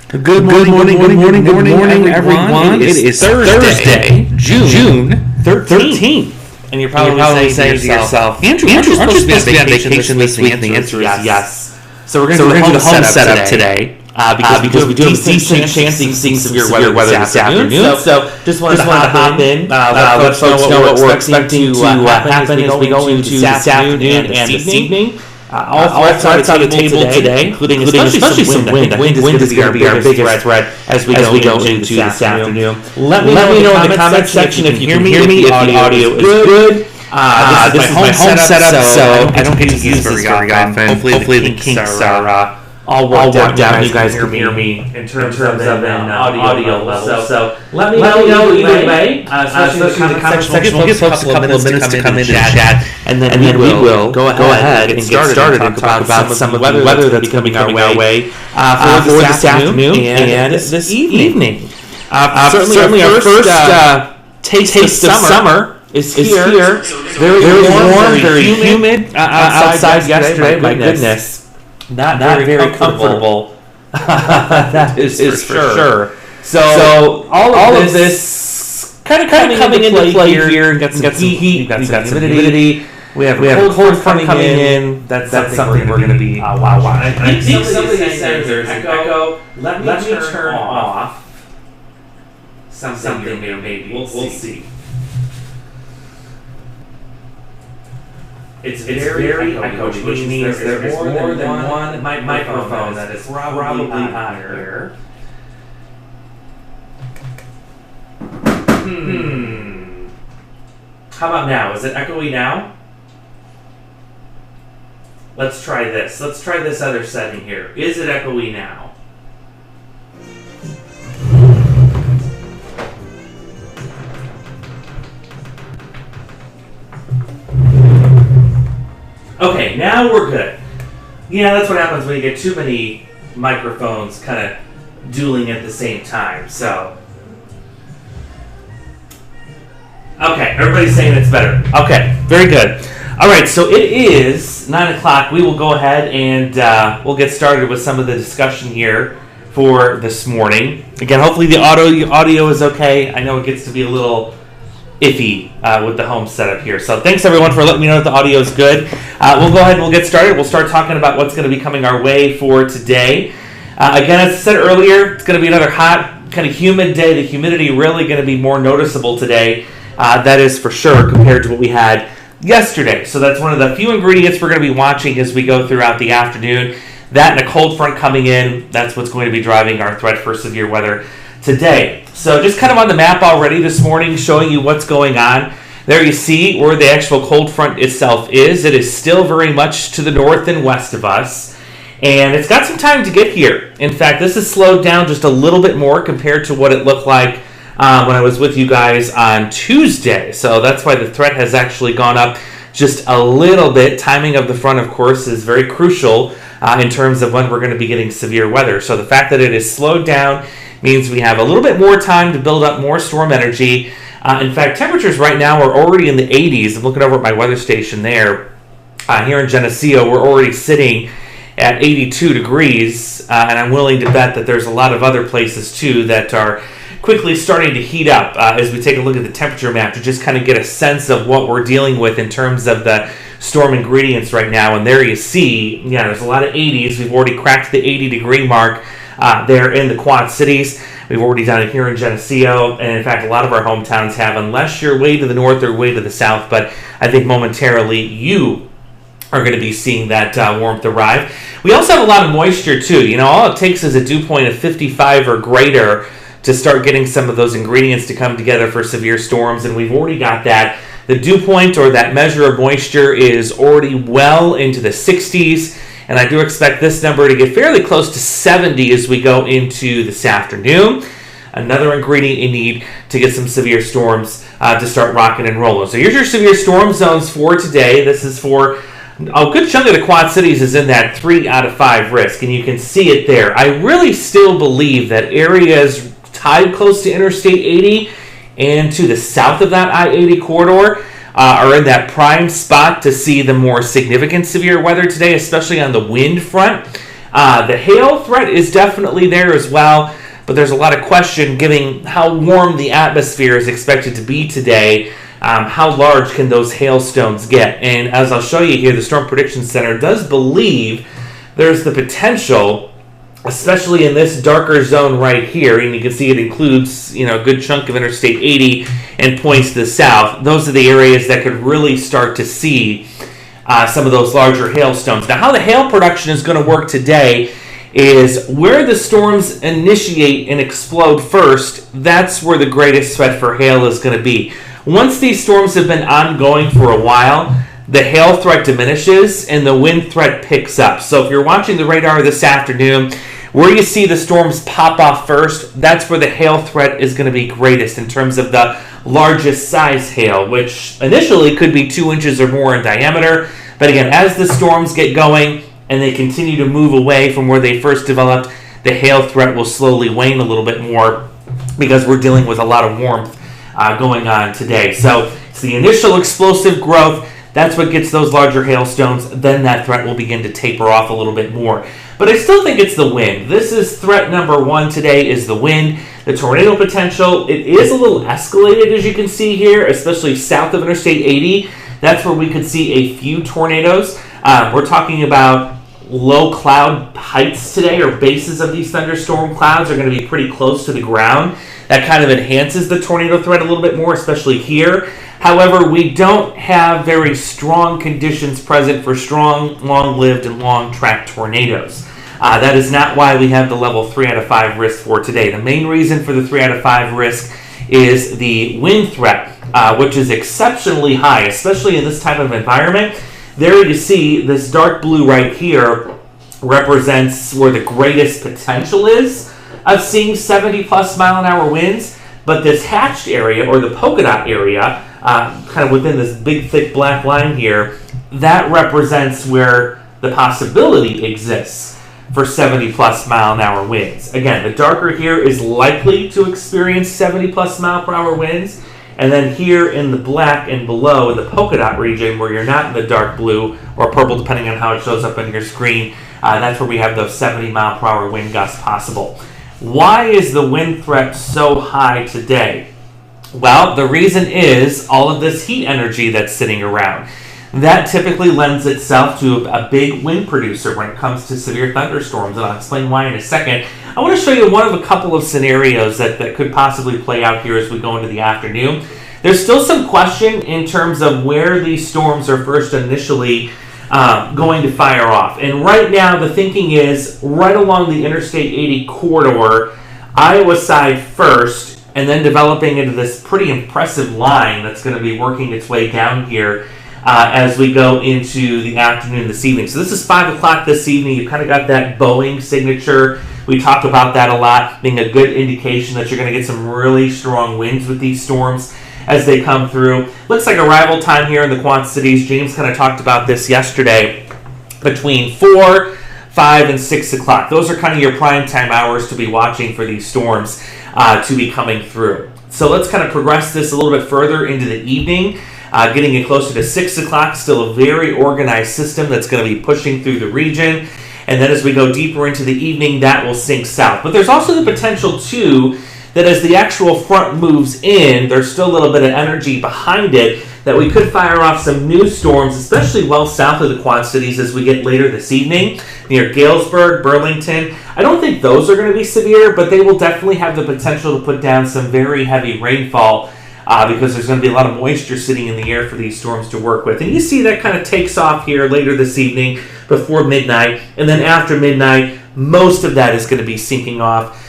Good morning, everyone. It is Thursday, June 13th. And you're probably saying to yourself, Andrew, aren't you supposed to be on vacation this week? And the answer is yes. So we're going to do the home setup today. Because we do have a decent chance of seeing severe weather this afternoon. So just wanted to hop in, let folks know what we're expecting to happen as we go into this afternoon and this evening. All threats on the table today, including especially some wind. I think wind is going to be our biggest threat as we go into this afternoon. Let me know in the comment section if you can hear me, if the audio is good. This is my home setup, so I don't get to use this very often. Hopefully the kinks are all worked out. You guys can hear me in terms of an audio level. So let me know either way, especially in the comment section. We'll give folks a couple of minutes to come in and chat, and then we will go ahead and get started and talk about some of the weather that's coming our way for this afternoon and this evening. Certainly our first taste of summer is here. Very warm, very humid outside yesterday. My goodness. Not very comfortable. That is for sure. So all of this kind of coming into play here. Got some heat. Got some humidity. We have a cold front coming in. That's something we're going to be watching. I think somebody is saying there's an echo. Let me turn off something here. Maybe we'll see. It's very echoey, which means there is more than one microphone that is probably on here. How about now? Is it echoey now? Let's try this. Let's try this other setting here. Is it echoey now? Okay, now we're good. Yeah, that's what happens when you get too many microphones kind of dueling at the same time, so. Okay, everybody's saying it's better. Okay, very good. All right, so it is 9 o'clock. We will go ahead and we'll get started with some of the discussion here for this morning. Again, hopefully the audio is okay. I know it gets to be a little iffy with the home setup here. So thanks everyone for letting me know that the audio is good. We'll go ahead and we'll get started. We'll start talking about what's going to be coming our way for today. Again, as I said earlier, it's going to be another hot, kind of humid day. The humidity really going to be more noticeable today. That is for sure compared to what we had yesterday. So that's one of the few ingredients we're going to be watching as we go throughout the afternoon. That and a cold front coming in, that's what's going to be driving our threat for severe weather today. So just kind of on the map already this morning, showing you what's going on. There you see where the actual cold front itself is. It is still very much to the north and west of us. And it's got some time to get here. In fact, this has slowed down just a little bit more compared to what it looked like when I was with you guys on Tuesday. So that's why the threat has actually gone up just a little bit. Timing of the front, of course, is very crucial in terms of when we're going to be getting severe weather. So the fact that it is slowed down means we have a little bit more time to build up more storm energy. In fact, temperatures right now are already in the 80s. I'm looking over at my weather station there. Here in Geneseo, we're already sitting at 82 degrees, and I'm willing to bet that there's a lot of other places too that are quickly starting to heat up as we take a look at the temperature map to just kind of get a sense of what we're dealing with in terms of the storm ingredients right now. And there you see, yeah, there's a lot of 80s. We've already cracked the 80-degree mark there in the Quad Cities. We've already done it here in Geneseo, and in fact, a lot of our hometowns have, unless you're way to the north or way to the south, but I think momentarily you are going to be seeing that warmth arrive. We also have a lot of moisture too. You know, all it takes is a dew point of 55 or greater to start getting some of those ingredients to come together for severe storms, and we've already got that. The dew point, or that measure of moisture, is already well into the 60s. And I do expect this number to get fairly close to 70 as we go into this afternoon. Another ingredient you need to get some severe storms to start rocking and rolling. So here's your severe storm zones for today. This is for a good chunk of the Quad Cities is in that 3 out of 5 risk, and you can see it there. I really still believe that areas tied close to Interstate 80 and to the south of that I-80 corridor are in that prime spot to see the more significant severe weather today, especially on the wind front. The hail threat is definitely there as well, but there's a lot of question given how warm the atmosphere is expected to be today. How large can those hailstones get? And as I'll show you here, the Storm Prediction Center does believe there's the potential, especially in this darker zone right here, and you can see it includes, a good chunk of Interstate 80 and points to the south. Those are the areas that could really start to see some of those larger hailstones. Now, how the hail production is going to work today is where the storms initiate and explode first, that's where the greatest threat for hail is going to be. Once these storms have been ongoing for a while, the hail threat diminishes and the wind threat picks up. So if you're watching the radar this afternoon, where you see the storms pop off first, that's where the hail threat is going to be greatest in terms of the largest size hail, which initially could be 2 inches or more in diameter. But again, as the storms get going and they continue to move away from where they first developed, the hail threat will slowly wane a little bit more because we're dealing with a lot of warmth going on today. So it's the initial explosive growth. That's what gets those larger hailstones. Then that threat will begin to taper off a little bit more. But I still think it's the wind. This is threat number one today, is the wind. The tornado potential, it is a little escalated, as you can see here, especially south of Interstate 80. That's where we could see a few tornadoes. We're talking about low cloud heights today, or bases of these thunderstorm clouds are going to be pretty close to the ground. That kind of enhances the tornado threat a little bit more, especially here. However, we don't have very strong conditions present for strong, long-lived, and long-track tornadoes. That is not why we have the level 3 out of 5 risk for today. The main reason for the 3 out of 5 risk is the wind threat, which is exceptionally high, especially in this type of environment. There you see this dark blue right here represents where the greatest potential is of seeing 70-plus mile-an-hour winds. But this hatched area, or the polka dot area, kind of within this big, thick black line here, that represents where the possibility exists for 70-plus mile-an-hour winds. Again, the darker here is likely to experience 70-plus mile-per-hour winds. And then here in the black and below in the polka dot region, where you're not in the dark blue or purple, depending on how it shows up on your screen, that's where we have those 70-mile-per-hour wind gusts possible. Why is the wind threat so high today? Well, the reason is all of this heat energy that's sitting around. That typically lends itself to a big wind producer when it comes to severe thunderstorms, and I'll explain why in a second. I want to show you one of a couple of scenarios that could possibly play out here as we go into the afternoon. There's still some question in terms of where these storms are first initially going to fire off. And right now, the thinking is right along the Interstate 80 corridor, Iowa side first, and then developing into this pretty impressive line that's going to be working its way down here as we go into the afternoon this evening. So this is 5 o'clock this evening. You've kind of got that Boeing signature. We talked about that a lot, being a good indication that you're going to get some really strong winds with these storms as they come through. Looks like arrival time here in the Quad Cities. James kind of talked about this yesterday, between 4, 5, and 6 o'clock. Those are kind of your prime time hours to be watching for these storms to be coming through. So let's kind of progress this a little bit further into the evening. Getting it closer to 6 o'clock, still a very organized system that's going to be pushing through the region. And then as we go deeper into the evening, that will sink south. But there's also the potential, too, that as the actual front moves in, there's still a little bit of energy behind it, that we could fire off some new storms, especially well south of the Quad Cities as we get later this evening, near Galesburg, Burlington. I don't think those are going to be severe, but they will definitely have the potential to put down some very heavy rainfall because there's going to be a lot of moisture sitting in the air for these storms to work with. And you see that kind of takes off here later this evening before midnight, and then after midnight, most of that is going to be sinking off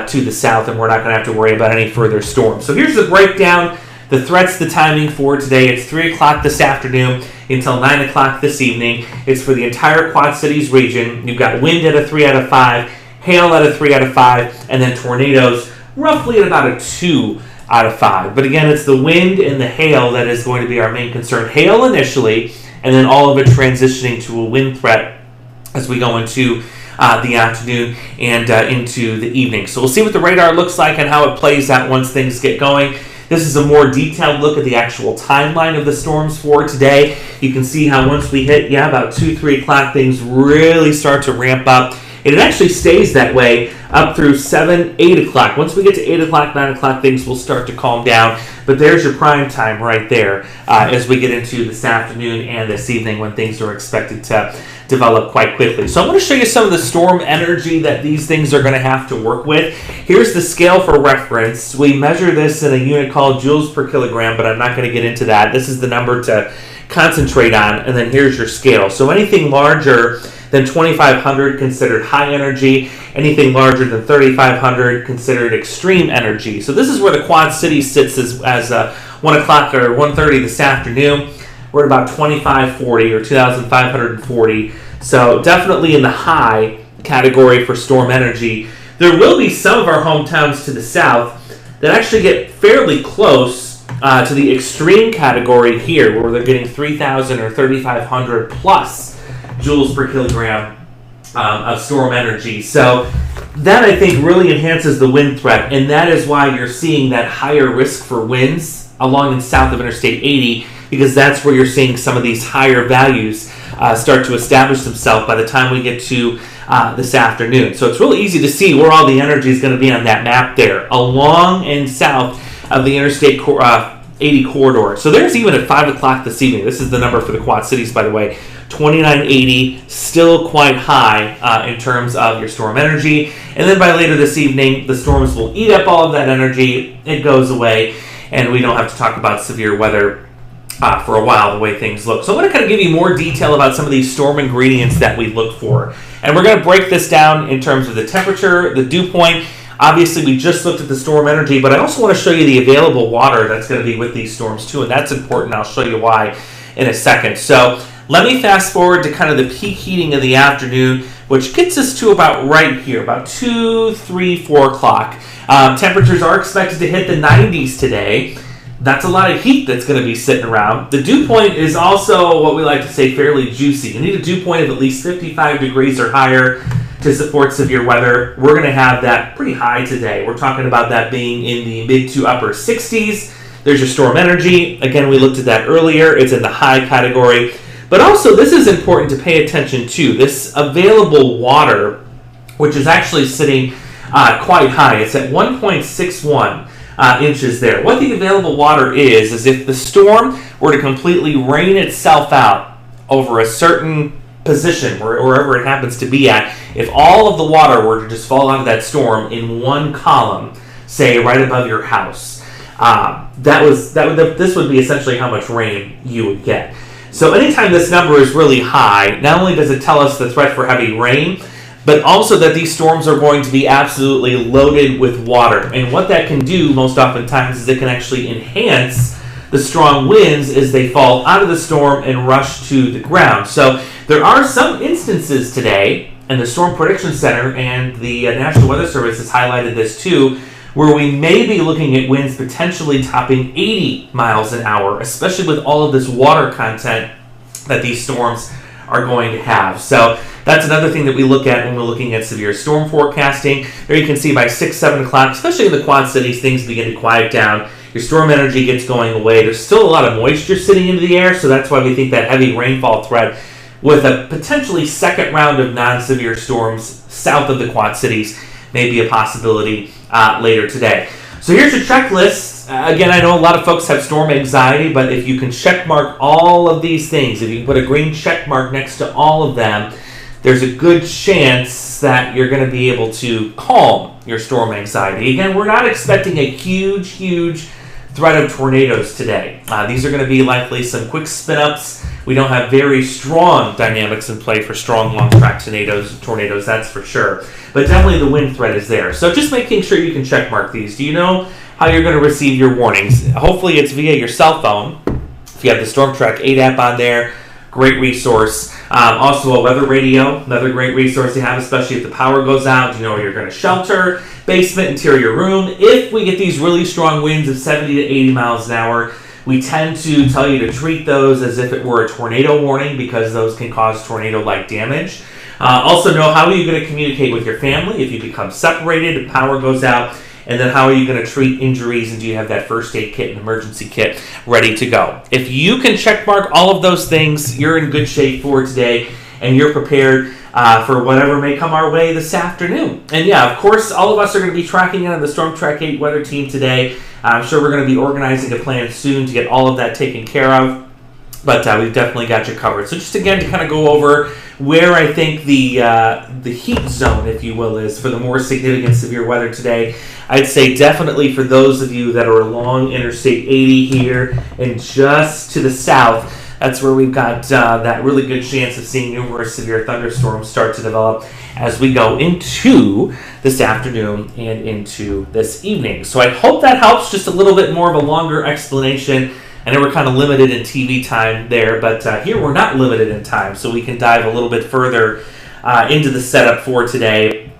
to the south, and we're not going to have to worry about any further storms. So here's the breakdown, the threats, the timing for today. It's 3 o'clock this afternoon until 9 o'clock this evening. It's for the entire Quad Cities region. You've got wind at a 3 out of 5, hail at a 3 out of 5, and then tornadoes roughly at about a 2 out of 5. But again, it's the wind and the hail that is going to be our main concern. Hail initially, and then all of it transitioning to a wind threat as we go into the afternoon and into the evening. So we'll see what the radar looks like and how it plays out once things get going. This is a more detailed look at the actual timeline of the storms for today. You can see how once we hit, about 2, 3 o'clock, things really start to ramp up. And it actually stays that way up through 7, 8 o'clock. Once we get to 8 o'clock, 9 o'clock, things will start to calm down. But there's your prime time right there as we get into this afternoon and this evening when things are expected to develop quite quickly. So I'm going to show you some of the storm energy that these things are going to have to work with. Here's the scale for reference. We measure this in a unit called joules per kilogram, but I'm not going to get into that. This is the number to concentrate on, and then here's your scale. So anything larger than 2,500 considered high energy, anything larger than 3,500 considered extreme energy. So this is where the Quad Cities sits as 1 o'clock or 1:30 this afternoon. We're at about 2,540 or 2,540. So definitely in the high category for storm energy. There will be some of our hometowns to the south that actually get fairly close to the extreme category here, where they're getting 3,000 or 3,500 plus joules per kilogram of storm energy. So that, I think, really enhances the wind threat, and that is why you're seeing that higher risk for winds along and south of Interstate 80, because that's where you're seeing some of these higher values start to establish themselves by the time we get to this afternoon. So it's really easy to see where all the energy is going to be on that map there, along and south of the Interstate 80 corridor. So there's even at 5 o'clock this evening. This is the number for the Quad Cities, by the way. 2980, still quite high in terms of your storm energy. And then by later this evening, the storms will eat up all of that energy. It goes away, and we don't have to talk about severe weather for a while, the way things look. So I'm going to kind of give you more detail about some of these storm ingredients that we look for. And we're going to break this down in terms of the temperature, the dew point. Obviously, we just looked at the storm energy, but I also want to show you the available water that's going to be with these storms too, and that's important. I'll show you why in a second. So let me fast forward to kind of the peak heating of the afternoon, which gets us to about right here, about 2, 3, 4 o'clock. Temperatures are expected to hit the 90s today. That's a lot of heat that's going to be sitting around. The dew point is also what we like to say fairly juicy. You need a dew point of at least 55 degrees or higher to support severe weather. We're going to have that pretty high today. We're talking about that being in the mid to upper 60s. There's your storm energy. Again, we looked at that earlier. It's in the high category. But also, this is important to pay attention to. This available water, which is actually sitting quite high. It's at 1.61 inches there. What the available water is if the storm were to completely rain itself out over a certain position, wherever it happens to be at, if all of the water were to just fall out of that storm in one column, say right above your house, this would be essentially how much rain you would get. So anytime this number is really high, not only does it tell us the threat for heavy rain, but also that these storms are going to be absolutely loaded with water. And what that can do most oftentimes is it can actually enhance the strong winds as they fall out of the storm and rush to the ground. So there are some instances today, and the Storm Prediction Center and the National Weather Service has highlighted this too, where we may be looking at winds potentially topping 80 miles an hour, especially with all of this water content that these storms are going to have. So that's another thing that we look at when we're looking at severe storm forecasting. There you can see by 6, 7 o'clock, especially in the Quad Cities, things begin to quiet down. Your storm energy gets going away. There's still a lot of moisture sitting into the air, so that's why we think that heavy rainfall threat with a potentially second round of non-severe storms south of the Quad Cities may be a possibility later today. So here's your checklist. Again, I know a lot of folks have storm anxiety, but if you can check mark all of these things, if you can put a green check mark next to all of them, there's a good chance that you're going to be able to calm your storm anxiety. Again, we're not expecting a huge threat of tornadoes today. These are going to be likely some quick spin-ups. We don't have very strong dynamics in play for strong long-track tornadoes, that's for sure. But definitely the wind threat is there. So just making sure you can check mark these. Do you know how you're going to receive your warnings? Hopefully it's via your cell phone. If you have the Storm Track 8 app on there, great resource. Also a weather radio, another great resource to have, especially if the power goes out. You know where you're going to shelter, basement, interior room. If we get these really strong winds of 70 to 80 miles an hour, we tend to tell you to treat those as if it were a tornado warning, because those can cause tornado-like damage. Also know how are you going to communicate with your family if you become separated, if power goes out, and then how are you going to treat injuries, and do you have that first aid kit and emergency kit ready to go? If you can check mark all of those things, you're in good shape for today, and you're prepared for whatever may come our way this afternoon. And yeah, of course, all of us are going to be tracking in on the Storm Track 8 weather team today. I'm sure we're going to be organizing a plan soon to get all of that taken care of. But we've definitely got you covered. So just again to kind of go over where I think the heat zone, if you will, is for the more significant severe weather today. I'd say definitely for those of you that are along Interstate 80 here and just to the south, that's where we've got that really good chance of seeing numerous severe thunderstorms start to develop as we go into this afternoon and into this evening. So I hope that helps. Just a little bit more of a longer explanation. I know we're kind of limited in TV time there, but here we're not limited in time, so we can dive a little bit further into the setup for today,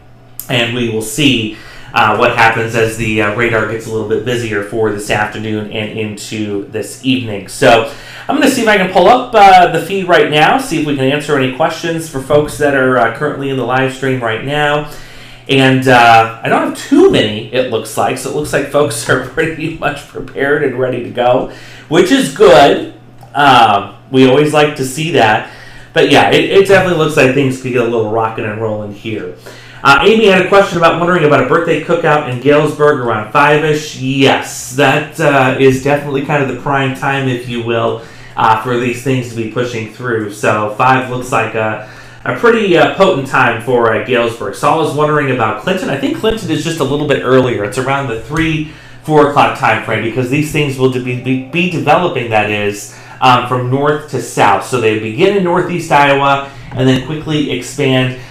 and we will see what happens as the radar gets a little bit busier for this afternoon and into this evening. So I'm going to see if I can pull up the feed right now, see if we can answer any questions for folks that are currently in the live stream right now. And I don't have too many, it looks like. So it looks like folks are pretty much prepared and ready to go, which is good. We always like to see that. But yeah, it definitely looks like things could get a little rocking and rolling here. Amy had a question wondering about a birthday cookout in Galesburg around 5-ish. Yes, that is definitely kind of the prime time, if you will, for these things to be pushing through. So 5 looks like a pretty potent time for Galesburg. Saul is wondering about Clinton. I think Clinton is just a little bit earlier. It's around the 3-4 o'clock time frame because these things will be developing, that is, from north to south. So they begin in northeast Iowa and then quickly expand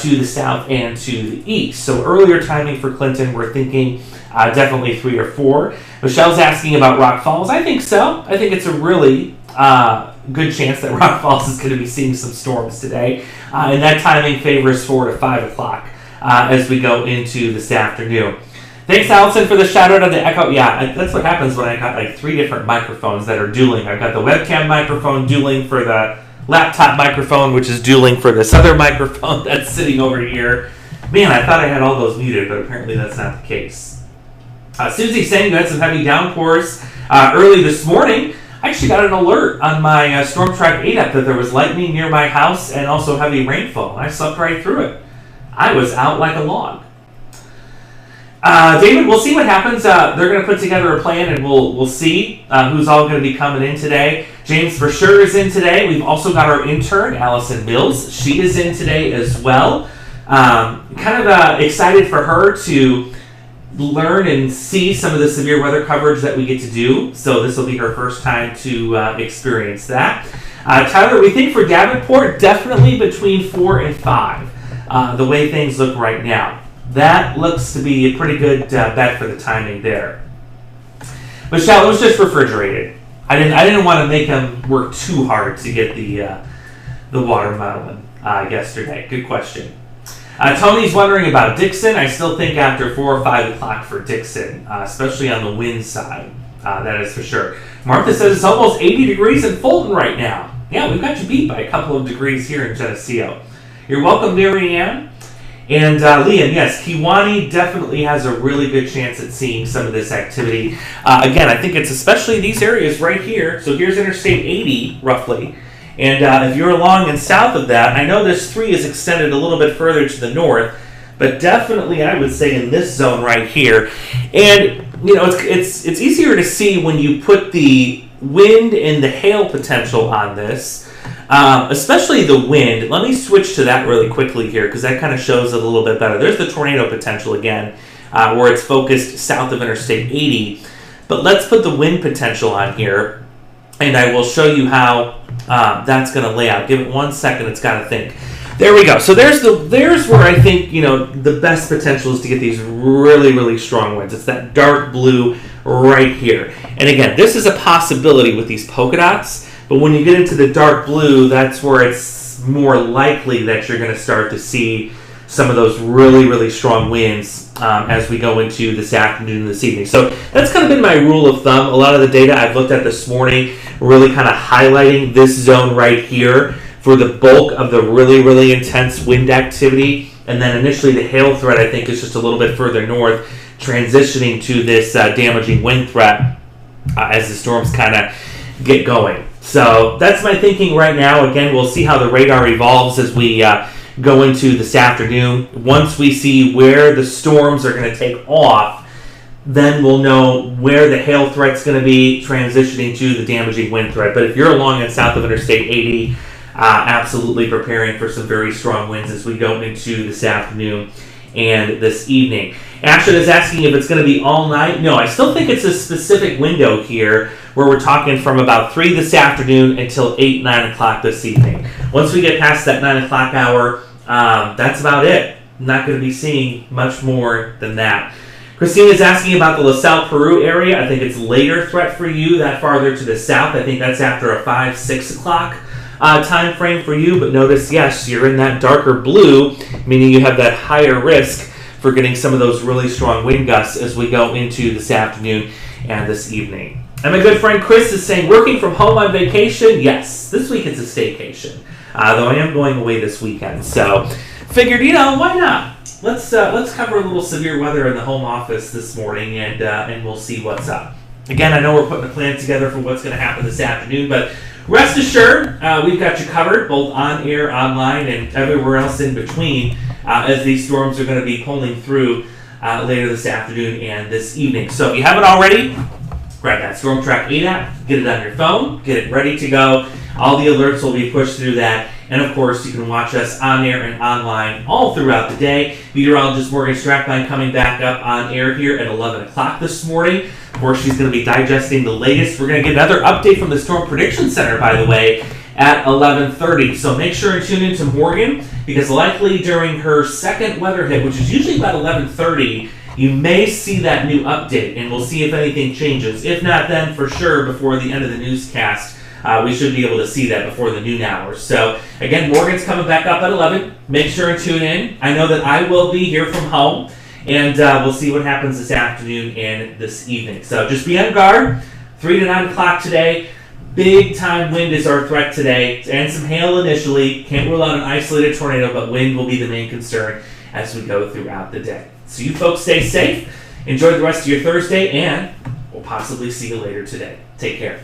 to the south and to the east. So earlier timing for Clinton, we're thinking definitely 3 or 4. Michelle's asking about Rock Falls. I think so. I think it's a really good chance that Rock Falls is going to be seeing some storms today. And that timing favors 4 to 5 o'clock as we go into this afternoon. Thanks, Allison, for the shout out on the echo. Yeah, that's what happens when I got like 3 different microphones that are dueling. I've got the webcam microphone dueling for the laptop microphone, which is dueling for this other microphone that's sitting over here. Man, I thought I had all those muted, but apparently that's not the case. Susie saying you had some heavy downpours early this morning. I actually got an alert on my Storm Track 8 app that there was lightning near my house and also heavy rainfall. I slept right through it. I was out like a log. David, we'll see what happens. They're going to put together a plan, and we'll see who's all going to be coming in today. James for sure is in today. We've also got our intern, Allison Mills. She is in today as well. Kind of excited for her to learn and see some of the severe weather coverage that we get to do. So this will be her first time to experience that. Tyler, we think for Davenport, definitely between 4 and 5, the way things look right now. That looks to be a pretty good bet for the timing there. Michelle, it was just refrigerated. I didn't want to make them work too hard to get the watermelon yesterday. Good question. Tony's wondering about Dixon. I still think after 4 or 5 o'clock for Dixon, especially on the wind side. That is for sure. Martha says it's almost 80 degrees in Fulton right now. Yeah, we've got you beat by a couple of degrees here in Geneseo. You're welcome, Mary Ann. And Liam, yes, Kewanee definitely has a really good chance at seeing some of this activity. Again, I think it's especially these areas right here. So here's Interstate 80, roughly. And if you're along and south of that, I know this 3 is extended a little bit further to the north, but definitely I would say in this zone right here. And, you know, it's easier to see when you put the wind and the hail potential on this. Especially the wind. Let me switch to that really quickly here because that kind of shows it a little bit better. There's the tornado potential again, where it's focused south of Interstate 80. But let's put the wind potential on here, and I will show you how that's going to lay out. Give it 1 second. It's got to think. There we go. So there's where I think, you know, the best potential is to get these really, really strong winds. It's that dark blue right here. And again, this is a possibility with these polka dots. But when you get into the dark blue, that's where it's more likely that you're going to start to see some of those really, really strong winds as we go into this afternoon and this evening. So that's kind of been my rule of thumb. A lot of the data I've looked at this morning really kind of highlighting this zone right here for the bulk of the really, really intense wind activity. And then initially the hail threat, I think, is just a little bit further north, transitioning to this damaging wind threat as the storms kind of get going. So that's my thinking right now. Again, we'll see how the radar evolves as we go into this afternoon. Once we see where the storms are going to take off, then we'll know where the hail threat's going to be transitioning to the damaging wind threat. But if you're along and south of Interstate 80, absolutely preparing for some very strong winds as we go into this afternoon and this evening. Ashton is asking if it's going to be all night. No, I still think it's a specific window here where we're talking from about 3 this afternoon until 8, 9 o'clock this evening. Once we get past that 9 o'clock hour, that's about it. Not going to be seeing much more than that. Christine is asking about the LaSalle, Peru area. I think it's later threat for you, that farther to the south. I think that's after a 5, 6 o'clock time frame for you. But notice, yes, you're in that darker blue, meaning you have that higher risk for getting some of those really strong wind gusts as we go into this afternoon and this evening. And my good friend Chris is saying, working from home on vacation? Yes, this week it's a staycation. Though I am going away this weekend. So figured, why not? Let's cover a little severe weather in the home office this morning, and we'll see what's up. Again, I know we're putting a plan together for what's going to happen this afternoon, but rest assured, we've got you covered, both on air, online, and everywhere else in between, as these storms are going to be pulling through later this afternoon and this evening. So if you haven't already, grab that Storm Track 8 app, get it on your phone, get it ready to go. All the alerts will be pushed through that. And of course, you can watch us on air and online all throughout the day. Meteorologist Morgan Strackline coming back up on air here at 11 o'clock this morning. Of course, she's going to be digesting the latest. We're going to get another update from the Storm Prediction Center, by the way, at 11:30. So make sure and tune in to Morgan, because likely during her second weather hit, which is usually about 11:30, you may see that new update, and we'll see if anything changes. If not, then for sure before the end of the newscast, we should be able to see that before the noon hours. So again, Morgan's coming back up at 11. Make sure and tune in. I know that I will be here from home, and we'll see what happens this afternoon and this evening. So just be on guard. 3 to 9 o'clock today. Big time wind is our threat today, and some hail initially. Can't rule out an isolated tornado, but wind will be the main concern as we go throughout the day. So you folks stay safe. Enjoy the rest of your Thursday, and we'll possibly see you later today. Take care.